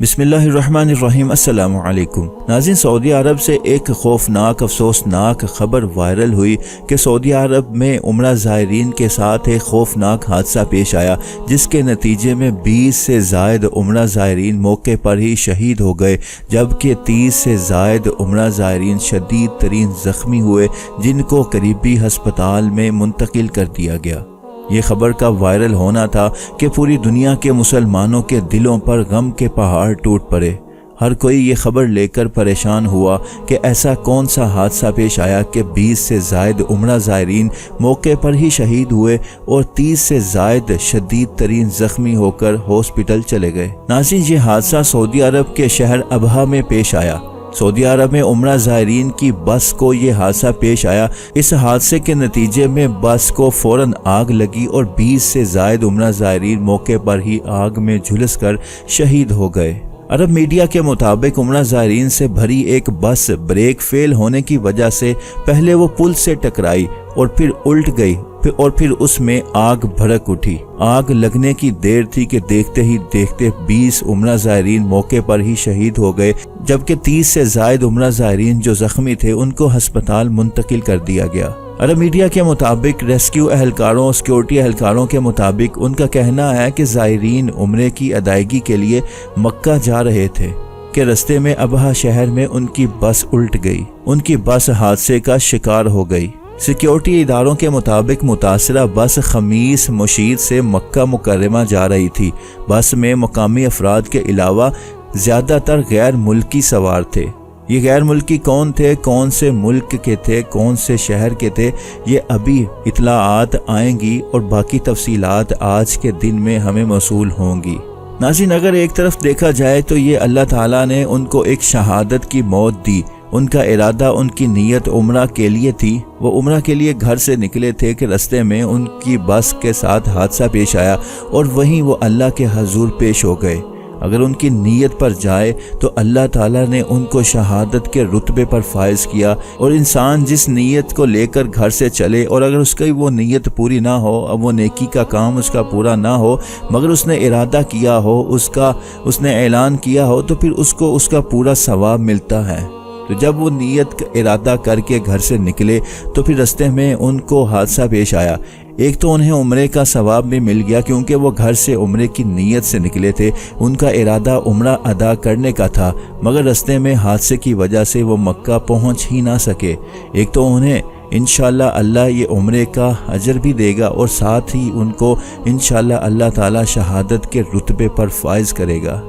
بسم اللہ الرحمن الرحیم۔ السلام علیکم ناظرین، سعودی عرب سے ایک خوفناک افسوسناک خبر وائرل ہوئی کہ سعودی عرب میں عمرہ زائرین کے ساتھ ایک خوفناک حادثہ پیش آیا، جس کے نتیجے میں 20 سے زائد عمرہ زائرین موقع پر ہی شہید ہو گئے، جبکہ 30 سے زائد عمرہ زائرین شدید ترین زخمی ہوئے، جن کو قریبی ہسپتال میں منتقل کر دیا گیا۔ یہ خبر کا وائرل ہونا تھا کہ پوری دنیا کے مسلمانوں کے دلوں پر غم کے پہاڑ ٹوٹ پڑے۔ ہر کوئی یہ خبر لے کر پریشان ہوا کہ ایسا کون سا حادثہ پیش آیا کہ 20 سے زائد عمرہ زائرین موقع پر ہی شہید ہوئے اور 30 سے زائد شدید ترین زخمی ہو کر ہاسپٹل چلے گئے۔ ناظرین، یہ حادثہ سعودی عرب کے شہر ابہا میں پیش آیا۔ سعودی عرب میں عمرہ زائرین کی بس کو یہ حادثہ پیش آیا۔ اس حادثے کے نتیجے میں بس کو فوراً آگ لگی اور 20 سے زائد عمرہ زائرین موقع پر ہی آگ میں جھلس کر شہید ہو گئے۔ عرب میڈیا کے مطابق عمرہ زائرین سے بھری ایک بس بریک فیل ہونے کی وجہ سے پہلے وہ پل سے ٹکرائی اور پھر الٹ گئی اور پھر اس میں آگ بھڑک اٹھی۔ آگ لگنے کی دیر تھی کہ دیکھتے ہی دیکھتے 20 عمرہ زائرین موقع پر ہی شہید ہو گئے، جبکہ 30 سے زائد عمرہ زائرین جو زخمی تھے ان کو ہسپتال منتقل کر دیا گیا۔ عرب میڈیا کے مطابق ریسکیو اہلکاروں اور سیکیورٹی اہلکاروں کے مطابق ان کا کہنا ہے کہ زائرین عمرے کی ادائیگی کے لیے مکہ جا رہے تھے کہ رستے میں ابہا شہر میں ان کی بس الٹ گئی۔ ان کی بس حادثے کا شکار ہو گئی۔ سیکیورٹی اداروں کے مطابق متاثرہ بس خمیس مشید سے مکہ مکرمہ جا رہی تھی۔ بس میں مقامی افراد کے علاوہ زیادہ تر غیر ملکی سوار تھے۔ یہ غیر ملکی کون تھے، کون سے ملک کے تھے، کون سے شہر کے تھے، یہ ابھی اطلاعات آئیں گی اور باقی تفصیلات آج کے دن میں ہمیں موصول ہوں گی۔ ناظرین، اگر ایک طرف دیکھا جائے تو یہ اللہ تعالیٰ نے ان کو ایک شہادت کی موت دی۔ ان کا ارادہ، ان کی نیت عمرہ کے لیے تھی۔ وہ عمرہ کے لیے گھر سے نکلے تھے کہ رستے میں ان کی بس کے ساتھ حادثہ پیش آیا اور وہیں وہ اللہ کے حضور پیش ہو گئے۔ اگر ان کی نیت پر جائے تو اللہ تعالیٰ نے ان کو شہادت کے رتبے پر فائز کیا، اور انسان جس نیت کو لے کر گھر سے چلے اور اگر اس کی وہ نیت پوری نہ ہو، اب وہ نیکی کا کام اس کا پورا نہ ہو، مگر اس نے ارادہ کیا ہو، اس نے اعلان کیا ہو، تو پھر اس کو اس کا پورا ثواب ملتا ہے۔ تو جب وہ نیت کا ارادہ کر کے گھر سے نکلے تو پھر رستے میں ان کو حادثہ پیش آیا۔ ایک تو انہیں عمرے کا ثواب بھی مل گیا کیونکہ وہ گھر سے عمرے کی نیت سے نکلے تھے، ان کا ارادہ عمرہ ادا کرنے کا تھا، مگر رستے میں حادثے کی وجہ سے وہ مکہ پہنچ ہی نہ سکے۔ ایک تو انہیں انشاءاللہ اللہ یہ عمرے کا اجر بھی دے گا اور ساتھ ہی ان کو انشاءاللہ اللہ تعالی شہادت کے رتبے پر فائز کرے گا۔